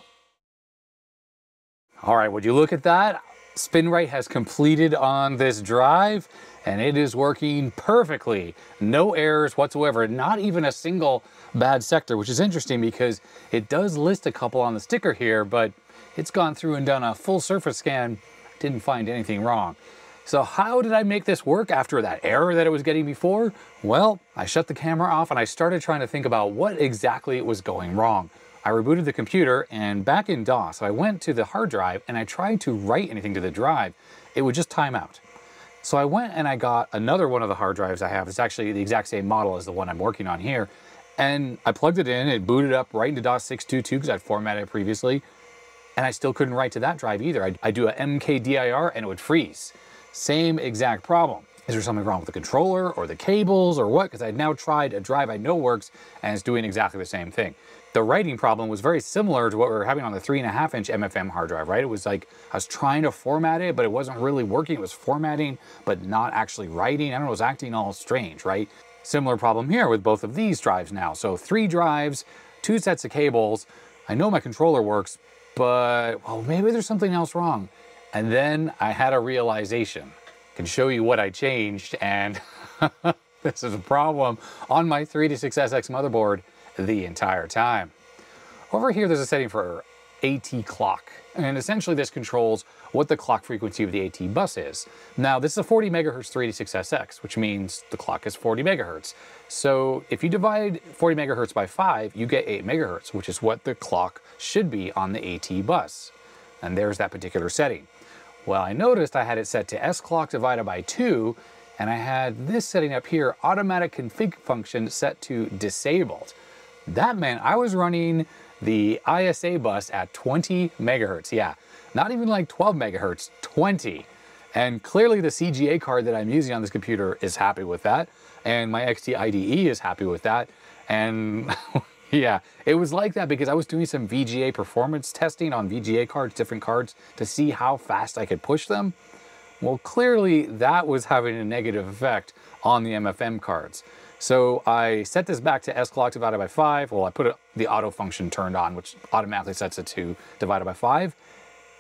All right, would you look at that? SpinWrite has completed on this drive, and it is working perfectly. No errors whatsoever, not even a single bad sector, which is interesting because it does list a couple on the sticker here, but it's gone through and done a full surface scan, didn't find anything wrong. So how did I make this work after that error that it was getting before? Well, I shut the camera off and I started trying to think about what exactly was going wrong. I rebooted the computer, and back in DOS, I went to the hard drive and I tried to write anything to the drive. It would just time out. So I went and I got another one of the hard drives I have. It's actually the exact same model as the one I'm working on here. And I plugged it in, it booted up right into DOS 622 because I'd formatted it previously. And I still couldn't write to that drive either. I'd do a mkdir and it would freeze. Same exact problem. Is there something wrong with the controller or the cables or what? Because I'd now tried a drive I know works and it's doing exactly the same thing. The writing problem was very similar to what we were having on the 3.5-inch MFM hard drive, right? It was like I was trying to format it, but it wasn't really working. It was formatting, but not actually writing. I don't know, it was acting all strange, right? Similar problem here with both of these drives now. So 3 drives, 2 sets of cables. I know my controller works, but well, maybe there's something else wrong. And then I had a realization. I can show you what I changed, and this is a problem on my 386SX motherboard the entire time. Over here, there's a setting for AT clock, and essentially this controls what the clock frequency of the AT bus is. Now, this is a 40 megahertz 386SX, which means the clock is 40 megahertz. So if you divide 40 megahertz by 5, you get 8 megahertz, which is what the clock should be on the AT bus. And there's that particular setting. Well, I noticed I had it set to S clock divided by 2, and I had this setting up here, automatic config function, set to disabled. That meant I was running the ISA bus at 20 megahertz. Yeah, not even like 12 megahertz, 20. And clearly the CGA card that I'm using on this computer is happy with that. And my XT IDE is happy with that. And yeah, it was like that because I was doing some VGA performance testing on VGA cards, different cards, to see how fast I could push them. Well, clearly that was having a negative effect on the MFM cards. So I set this back to S clock divided by 5. Well, I put the auto function turned on, which automatically sets it to divided by 5.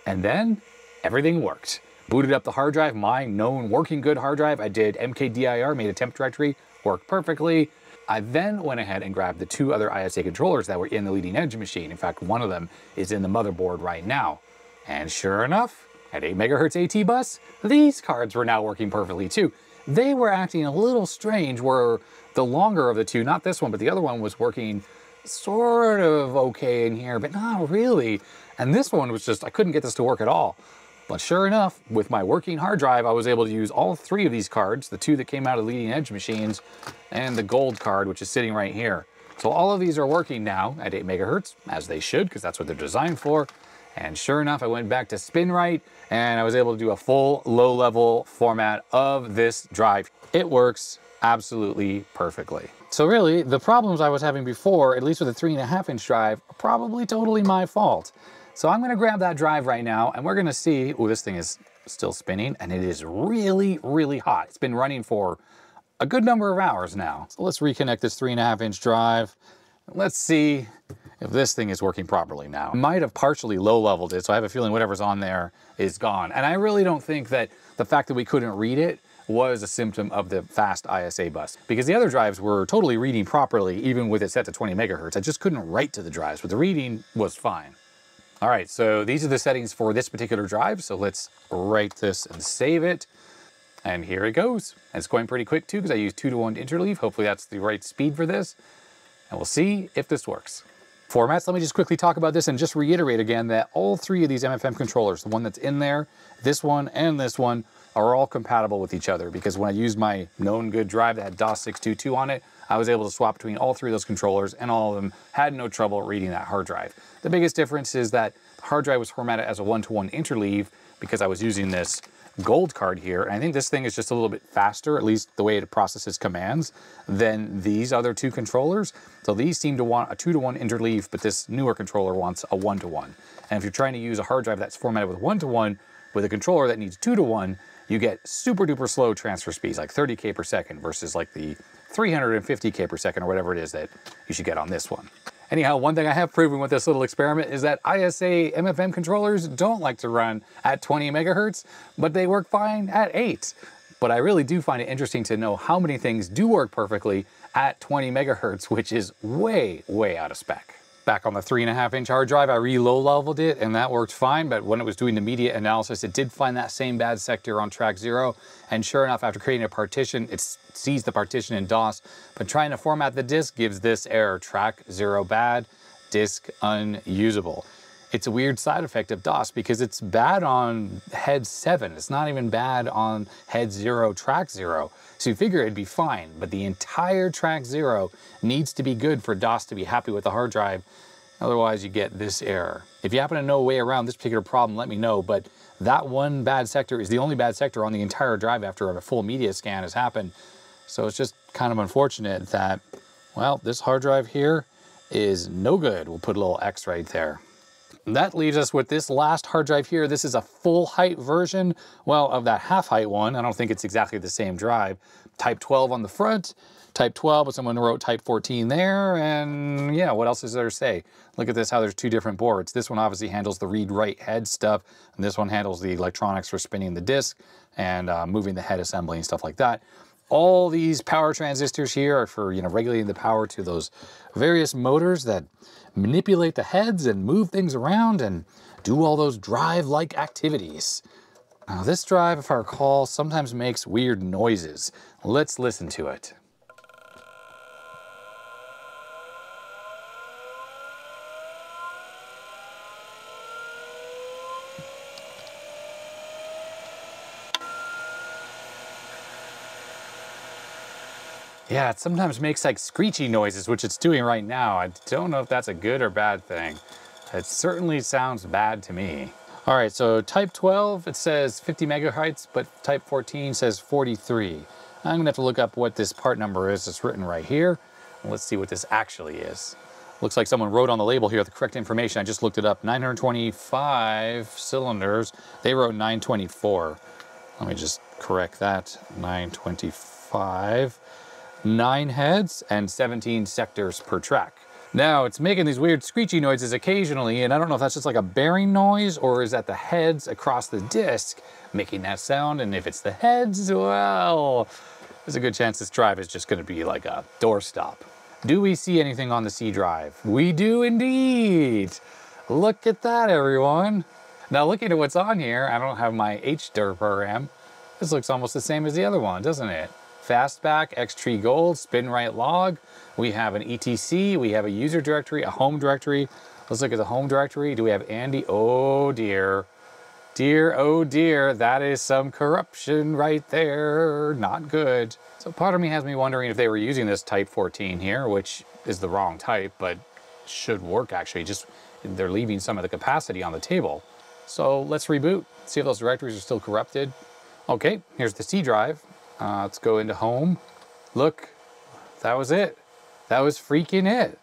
And then everything worked. Booted up the hard drive, my known working good hard drive. I did mkdir, made a temp directory, worked perfectly. I then went ahead and grabbed the 2 other ISA controllers that were in the leading edge machine. In fact, one of them is in the motherboard right now. And sure enough, at 8 megahertz AT bus, these cards were now working perfectly too. They were acting a little strange where the longer of the 2, not this one, but the other one was working sort of okay in here, but not really. And this one was just, I couldn't get this to work at all. But sure enough, with my working hard drive, I was able to use all 3 of these cards, the 2 that came out of leading edge machines, and the gold card, which is sitting right here. So all of these are working now at 8 megahertz, as they should, because that's what they're designed for. And sure enough, I went back to SpinWrite, and I was able to do a full low-level format of this drive. It works absolutely perfectly. So really, the problems I was having before, at least with a 3.5-inch drive, are probably totally my fault. So I'm gonna grab that drive right now, and we're gonna see, oh, this thing is still spinning, and it is really, really hot. It's been running for a good number of hours now. So let's reconnect this 3.5-inch drive. Let's see if this thing is working properly now. I might have partially low-leveled it, so I have a feeling whatever's on there is gone. And I really don't think that the fact that we couldn't read it was a symptom of the fast ISA bus, because the other drives were totally reading properly, even with it set to 20 megahertz. I just couldn't write to the drives, but the reading was fine. All right, so these are the settings for this particular drive. So let's write this and save it. And here it goes. And it's going pretty quick too, because I used 2-to-1 interleave. Hopefully that's the right speed for this. And we'll see if this works. Formats, let me just quickly talk about this and just reiterate again that all 3 of these MFM controllers, the one that's in there, this one, and this one, are all compatible with each other, because when I used my known good drive that had DOS 622 on it, I was able to swap between all 3 of those controllers, and all of them had no trouble reading that hard drive. The biggest difference is that the hard drive was formatted as a 1-to-1 interleave because I was using this gold card here, and I think this thing is just a little bit faster, at least the way it processes commands, than these other 2 controllers. So these seem to want a 2-to-1 interleave, but this newer controller wants a 1-to-1. And if you're trying to use a hard drive that's formatted with 1-to-1 with a controller that needs 2-to-1, you get super duper slow transfer speeds, like 30K per second versus like the 350K per second or whatever it is that you should get on this one. Anyhow, one thing I have proven with this little experiment is that ISA MFM controllers don't like to run at 20 megahertz, but they work fine at 8. But I really do find it interesting to know how many things do work perfectly at 20 megahertz, which is way, way out of spec. Back on the 3.5-inch hard drive, I re-low-leveled it and that worked fine, but when it was doing the media analysis, it did find that same bad sector on track 0. And sure enough, after creating a partition, it sees the partition in DOS, but trying to format the disk gives this error: track 0 bad, disk unusable. It's a weird side effect of DOS because it's bad on head 7. It's not even bad on head 0, track 0. So you figure it'd be fine, but the entire track 0 needs to be good for DOS to be happy with the hard drive. Otherwise, you get this error. If you happen to know a way around this particular problem, let me know, but that one bad sector is the only bad sector on the entire drive after a full media scan has happened. So it's just kind of unfortunate that, well, this hard drive here is no good. We'll put a little X right there. That leaves us with this last hard drive here. This is a full height version, well, of that half height one. I don't think it's exactly the same drive. Type 12 on the front, type 12, but someone wrote type 14 there, and yeah, what else is there to say? Look at this, how there's two different boards. This one obviously handles the read-write head stuff, and this one handles the electronics for spinning the disk and moving the head assembly and stuff like that. All these power transistors here are for, regulating the power to those various motors that manipulate the heads and move things around and do all those drive-like activities. Now this drive, if I recall, sometimes makes weird noises. Let's listen to it. Yeah, it sometimes makes like screechy noises, which it's doing right now. I don't know if that's a good or bad thing. It certainly sounds bad to me. All right, so type 12, it says 50 megahertz, but type 14 says 43. I'm gonna have to look up what this part number is. It's written right here. Let's see what this actually is. Looks like someone wrote on the label here the correct information. I just looked it up. 925 cylinders. They wrote 924. Let me just correct that. 925. 9 heads and 17 sectors per track. Now it's making these weird screechy noises occasionally, and I don't know if that's just like a bearing noise or is that the heads across the disk making that sound. And if it's the heads, well, there's a good chance this drive is just going to be like a doorstop. Do we see anything on the C drive? We do indeed. Look at that, everyone. Now looking at what's on here, I don't have my HDR program. This looks almost the same as the other one, doesn't it? Fastback, Xtree Gold, SpinWrite log. We have an ETC, we have a user directory, a home directory. Let's look at the home directory. Do we have Andy? Oh dear. Dear, oh dear, that is some corruption right there. Not good. So part of me has me wondering if they were using this type 14 here, which is the wrong type, but should work actually. Just they're leaving some of the capacity on the table. So let's reboot, see if those directories are still corrupted. Okay, here's the C drive. Let's go into home. Look, that was it. That was freaking it.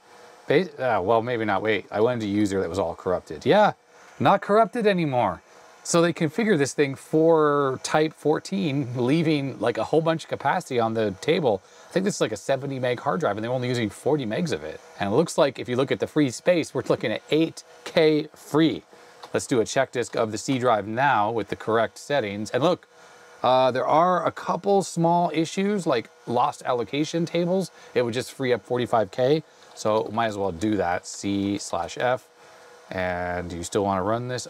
Well, maybe not. Wait, I went into user that was all corrupted. Yeah, not corrupted anymore. So they configure this thing for type 14, leaving like a whole bunch of capacity on the table. I think this is like a 70 meg hard drive and they're only using 40 megs of it. And it looks like if you look at the free space, we're looking at 8K free. Let's do a check disk of the C drive now with the correct settings. And look, there are a couple small issues like lost allocation tables. It would just free up 45K. So might as well do that, C/F. And do you still want to run this?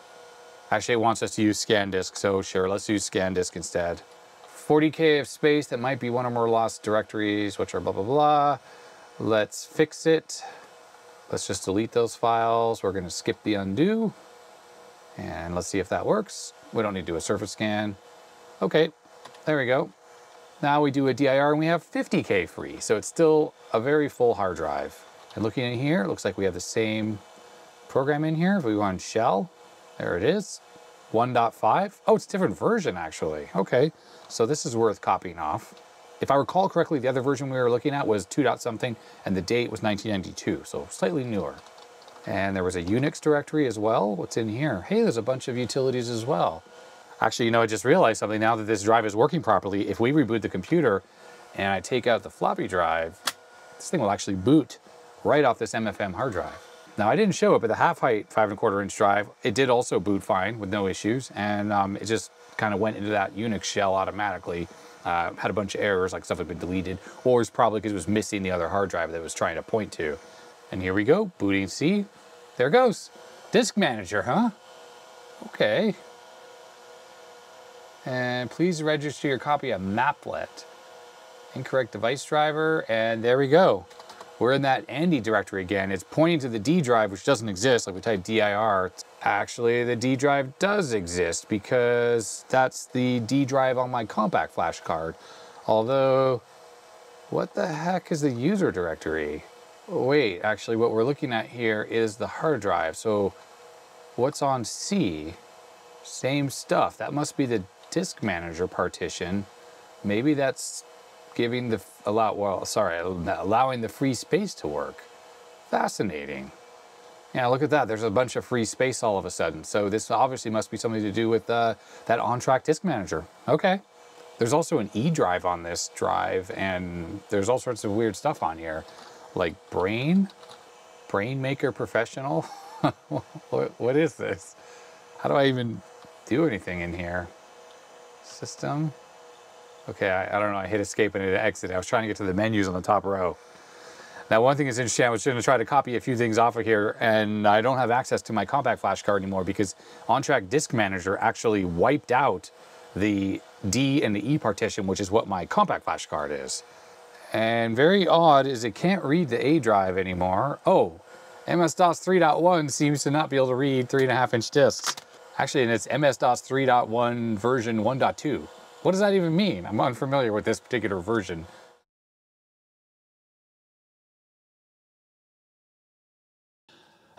Actually, it wants us to use scan disk. So sure, let's use scan disk instead. 40K of space, that might be one or more lost directories, which are blah, blah, blah. Let's fix it. Let's just delete those files. We're gonna skip the undo. And let's see if that works. We don't need to do a surface scan. Okay, there we go. Now we do a DIR and we have 50K free. So it's still a very full hard drive. And looking in here, it looks like we have the same program in here. If we run shell, there it is, 1.5. Oh, it's a different version actually. Okay, so this is worth copying off. If I recall correctly, the other version we were looking at was 2. something and the date was 1992, so slightly newer. And there was a Unix directory as well. What's in here? Hey, there's a bunch of utilities as well. Actually, you know, I just realized something now that this drive is working properly. If we reboot the computer and I take out the floppy drive, this thing will actually boot right off this MFM hard drive. Now, I didn't show it, but the half-height 5¼ drive, it did also boot fine with no issues, and it just kind of went into that Unix shell automatically. Had a bunch of errors, like stuff had been deleted, or it's probably because it was missing the other hard drive that it was trying to point to. And here we go, booting C. There it goes. Disk manager, huh? Okay. And please register your copy of Maplet. Incorrect device driver, and there we go. We're in that Andy directory again. It's pointing to the D drive, which doesn't exist. Like we type dir. Actually, the D drive does exist because that's the D drive on my compact flash card. Although, what the heck is the user directory? Wait, actually what we're looking at here is the hard drive. So what's on C? Same stuff. That must be the disk manager partition. Maybe that's giving the allowing the free space to work. Fascinating. Yeah, look at that. There's a bunch of free space all of a sudden. So this obviously must be something to do with that on-track disk manager. Okay. There's also an E drive on this drive, and there's all sorts of weird stuff on here, like Brain Maker Professional. What is this? How do I even do anything in here? System. Okay, I don't know. I hit escape and hit exit. I was trying to get to the menus on the top row. Now, one thing that's interesting, I was going to try to copy a few things off of here, and I don't have access to my compact flash card anymore because on-track disk manager actually wiped out the D and the E partition, which is what my compact flash card is. And very odd is it can't read the A drive anymore. Oh, MS-DOS 3.1 seems to not be able to read 3.5-inch disks. Actually, and it's MS-DOS 3.1 version 1.2. What does that even mean? I'm unfamiliar with this particular version.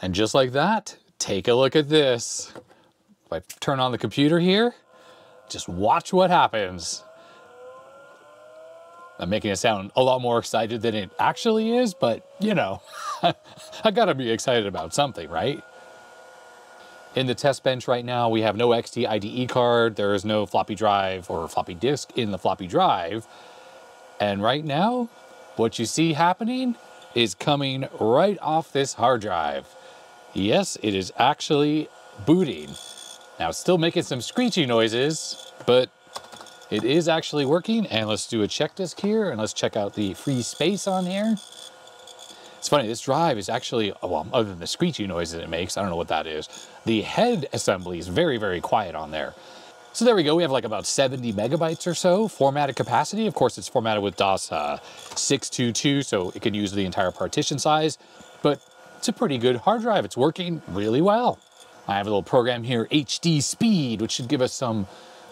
And just like that, take a look at this. If I turn on the computer here, just watch what happens. I'm making it sound a lot more excited than it actually is, but you know, I gotta be excited about something, right? In the test bench right now, we have no XT IDE card. There is no floppy drive or floppy disk in the floppy drive. And right now, what you see happening is coming right off this hard drive. Yes, it is actually booting. Now, it's still making some screechy noises, but it is actually working. And let's do a check disk here, and let's check out the free space on here. It's funny, this drive is actually, well, other than the screechy noises it makes, I don't know what that is, the head assembly is very, very quiet on there. So there we go, we have like about 70 megabytes or so formatted capacity. Of course, it's formatted with DOS 622, so it can use the entire partition size, but it's a pretty good hard drive. It's working really well. I have a little program here, HD Speed, which should give us some,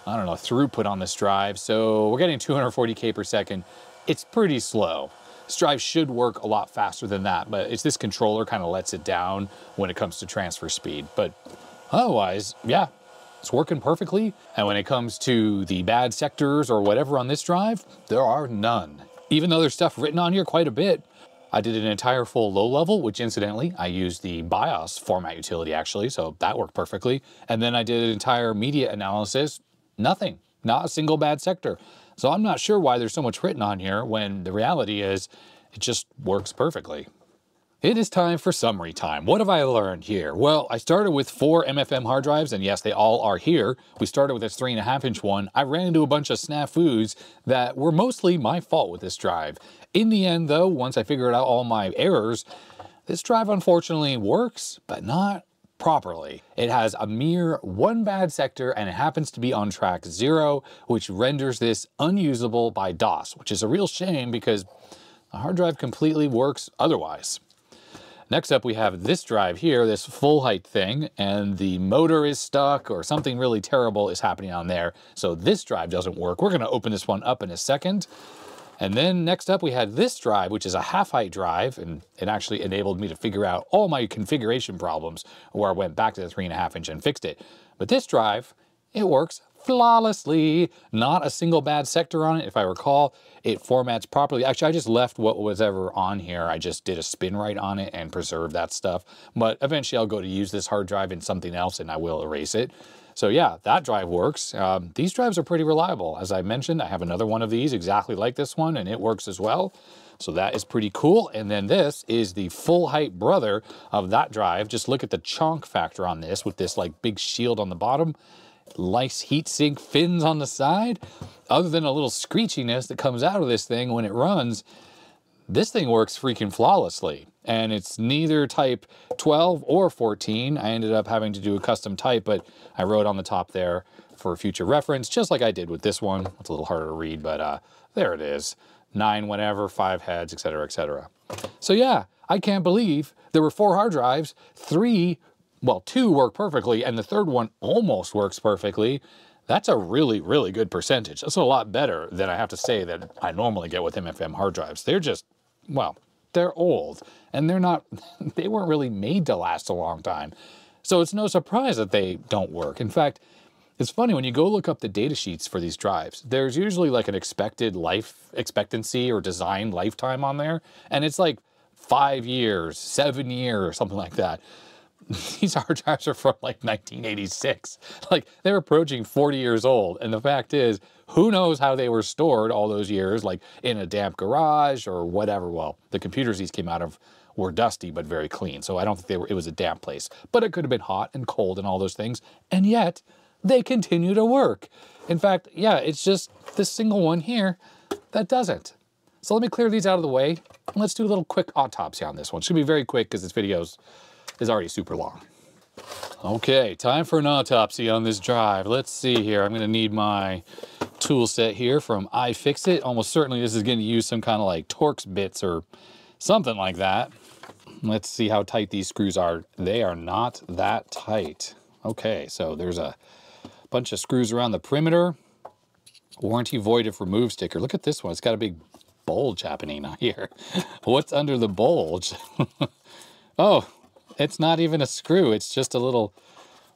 I don't know, throughput on this drive. So we're getting 240K per second. It's pretty slow. This drive should work a lot faster than that, but it's this controller kind of lets it down when it comes to transfer speed. But otherwise, yeah, it's working perfectly. And when it comes to the bad sectors or whatever on this drive, there are none. Even though there's stuff written on here quite a bit. I did an entire full low level, which incidentally, I used the BIOS format utility actually, so that worked perfectly. And then I did an entire media analysis, nothing, not a single bad sector. So I'm not sure why there's so much written on here when the reality is it just works perfectly. It is time for summary time. What have I learned here? Well, I started with 4 MFM hard drives, and yes, they all are here. We started with this 3.5-inch one. I ran into a bunch of snafus that were mostly my fault with this drive. In the end, though, once I figured out all my errors, this drive unfortunately works, but not properly. It has a mere 1 bad sector, and it happens to be on track 0, which renders this unusable by DOS, which is a real shame because the hard drive completely works otherwise. Next up, we have this drive here, this full height thing, and the motor is stuck or something really terrible is happening on there. So this drive doesn't work. We're going to open this one up in a second. And then next up, we had this drive, which is a half height drive, and it actually enabled me to figure out all my configuration problems where I went back to the 3.5-inch and fixed it. But this drive, it works flawlessly. Not a single bad sector on it. If I recall, it formats properly. Actually, I just left what was ever on here. I just did a SpinWrite on it and preserved that stuff. But eventually I'll go to use this hard drive in something else and I will erase it. So yeah, that drive works. These drives are pretty reliable. As I mentioned, I have another one of these exactly like this one, and it works as well. So that is pretty cool. And then this is the full height brother of that drive. Just look at the chonk factor on this with this like big shield on the bottom. Nice heat sink fins on the side. Other than a little screechiness that comes out of this thing when it runs, this thing works freaking flawlessly. And it's neither type 12 or 14. I ended up having to do a custom type, but I wrote on the top there for future reference, just like I did with this one. It's a little harder to read, but there it is. 9 whatever, 5 heads, etc., etc. So yeah, I can't believe there were 4 hard drives, 2 work perfectly, and the third one almost works perfectly. That's a really, really good percentage. That's a lot better than I have to say that I normally get with MFM hard drives. They're just, well, they're old, and they weren't really made to last a long time. So it's no surprise that they don't work. In fact, it's funny, when you go look up the data sheets for these drives, there's usually like an expected life expectancy or design lifetime on there, and it's like 5 years, 7 years, something like that. These hard drives are from like 1986. Like, they're approaching 40 years old, and the fact is, who knows how they were stored all those years, like in a damp garage or whatever. Well, the computers these came out of were dusty but very clean, so I don't think it was a damp place. But it could have been hot and cold and all those things, and yet they continue to work. In fact, yeah, it's just this single one here that doesn't. So let me clear these out of the way, and let's do a little quick autopsy on this one. It should be very quick because this video is already super long. Okay, time for an autopsy on this drive. Let's see here. I'm gonna need my tool set here from iFixit. Almost certainly this is gonna use some kind of like Torx bits or something like that. Let's see how tight these screws are. They are not that tight. Okay, so there's a bunch of screws around the perimeter. Warranty void if removed sticker. Look at this one. It's got a big bulge happening here. What's under the bulge? Oh, it's not even a screw. It's just a little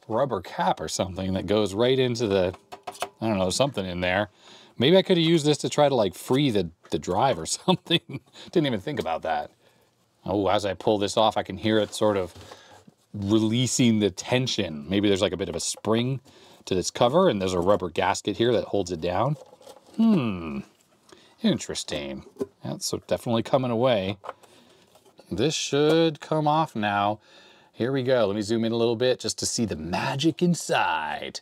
rubber cap or something that goes right into the, I don't know, something in there. Maybe I could have used this to try to like free the drive or something. Didn't even think about that. Oh, as I pull this off, I can hear it sort of releasing the tension. Maybe there's like a bit of a spring to this cover, and there's a rubber gasket here that holds it down. Interesting. That's definitely coming away. This should come off now. Here we go. Let me zoom in a little bit just to see the magic inside.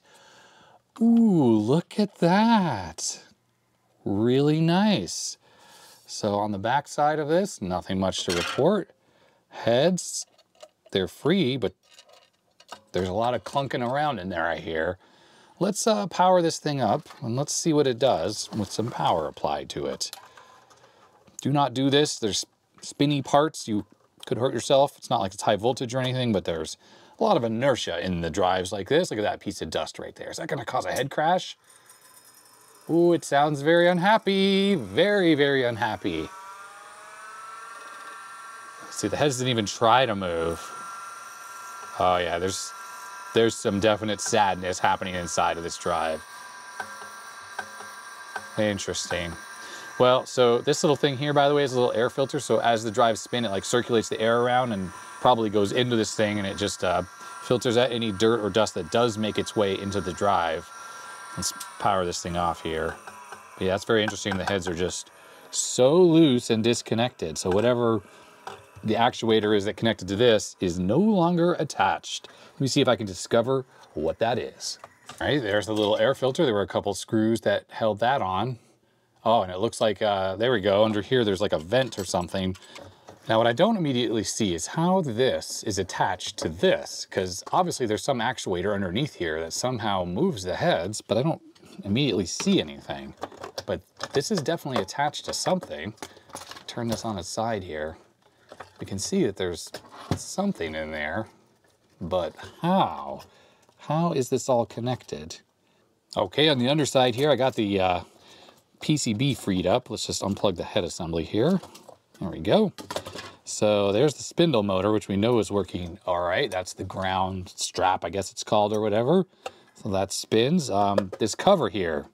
Ooh, look at that. Really nice. So on the back side of this, nothing much to report. Heads, they're free, but there's a lot of clunking around in there, I hear. Let's power this thing up, and let's see what it does with some power applied to it. Do not do this. There's spinny parts. You could hurt yourself. It's not like it's high voltage or anything, but there's a lot of inertia in the drives like this. Look at that piece of dust right there. Is that going to cause a head crash? Ooh, it sounds very unhappy. Very, very unhappy. See, the heads didn't even try to move. Oh yeah, there's some definite sadness happening inside of this drive. Interesting. Well, so this little thing here, by the way, is a little air filter. So as the drives spin, it like circulates the air around and probably goes into this thing, and it just filters out any dirt or dust that does make its way into the drive. Let's power this thing off here. But yeah, that's very interesting. The heads are just so loose and disconnected. So whatever the actuator is that connected to this is no longer attached. Let me see if I can discover what that is. All right, there's the little air filter. There were a couple screws that held that on. Oh, and it looks like, there we go. Under here, there's like a vent or something. Now, what I don't immediately see is how this is attached to this, because obviously there's some actuator underneath here that somehow moves the heads, but I don't immediately see anything. But this is definitely attached to something. Turn this on its side here. We can see that there's something in there, but how? How is this all connected? Okay, on the underside here, I got the PCB freed up. Let's just unplug the head assembly here. There we go. So there's the spindle motor, which we know is working all right. That's the ground strap, I guess it's called, or whatever. So that spins. This cover here,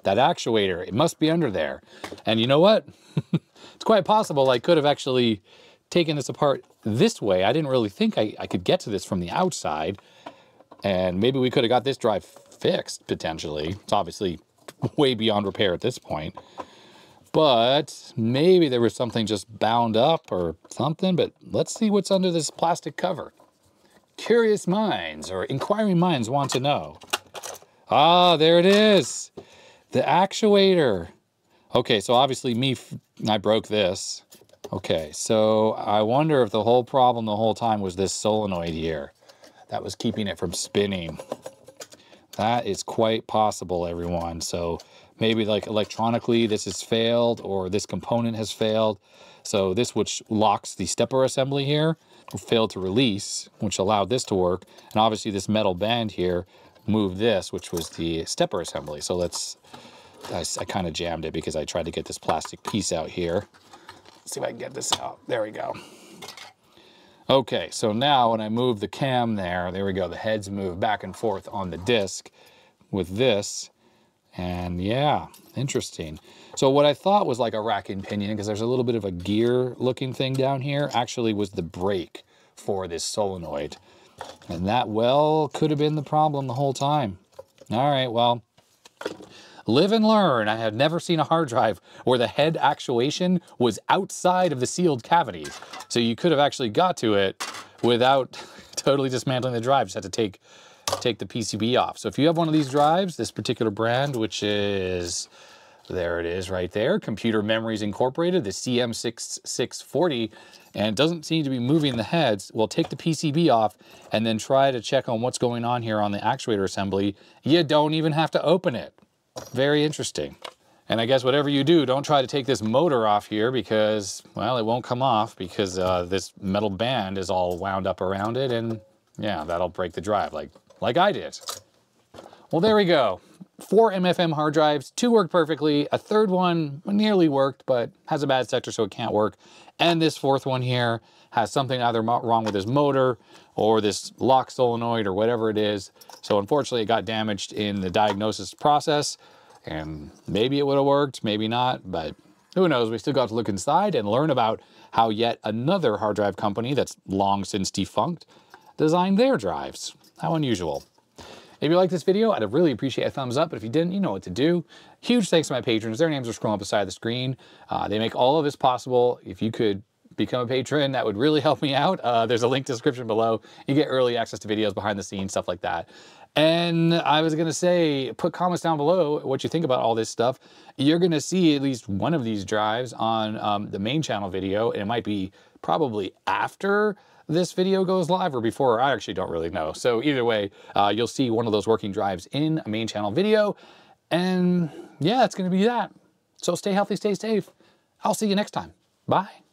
that actuator, it must be under there. And you know what? It's quite possible I could have actually taken this apart this way. I didn't really think I could get to this from the outside. And maybe we could have got this drive fixed, potentially. It's obviously way beyond repair at this point. But maybe there was something just bound up or something. But let's see what's under this plastic cover. Curious minds or inquiring minds want to know. Ah, there it is. The actuator. Okay, so obviously I broke this. Okay, so I wonder if the whole problem the whole time was this solenoid here that was keeping it from spinning. That is quite possible, everyone. So maybe like electronically this has failed, or this component has failed. So this, which locks the stepper assembly here, failed to release, which allowed this to work. And obviously this metal band here moved this, which was the stepper assembly. So I kind of jammed it because I tried to get this plastic piece out here. Let's see if I can get this out. There we go. Okay, so now when I move the cam there we go. The heads move back and forth on the disc with this. And yeah, interesting. So what I thought was like a rack and pinion, because there's a little bit of a gear looking thing down here, actually was the brake for this solenoid. And that, well, could have been the problem the whole time. All right, well, live and learn. I have never seen a hard drive where the head actuation was outside of the sealed cavity. So you could have actually got to it without totally dismantling the drive. Just had to take the PCB off. So if you have one of these drives, this particular brand, which is, there it is right there, Computer Memories Incorporated, the CM6640, and it doesn't seem to be moving the heads, well, take the PCB off and then try to check on what's going on here on the actuator assembly. You don't even have to open it. Very interesting. And I guess whatever you do, don't try to take this motor off here because, well, it won't come off because this metal band is all wound up around it, and yeah, that'll break the drive like I did. Well, there we go. 4 MFM hard drives, 2 worked perfectly, a third one nearly worked but has a bad sector so it can't work, and this fourth one here has something either wrong with this motor or this lock solenoid or whatever it is. So unfortunately it got damaged in the diagnosis process, and maybe it would have worked, maybe not, but who knows. We still got to look inside and learn about how yet another hard drive company that's long since defunct designed their drives. How unusual. If you like this video, I'd really appreciate a thumbs up, but if you didn't, you know what to do. Huge thanks to my patrons. Their names are scrolling up beside the screen. They make all of this possible. If you could become a patron, that would really help me out. There's a link description below. You get early access to videos, behind the scenes, stuff like that. And I was gonna say, put comments down below what you think about all this stuff. You're gonna see at least one of these drives on the main channel video, and it might be probably after this video goes live or before, I actually don't really know. So either way, you'll see one of those working drives in a main channel video. And yeah, it's gonna be that. So stay healthy, stay safe. I'll see you next time. Bye.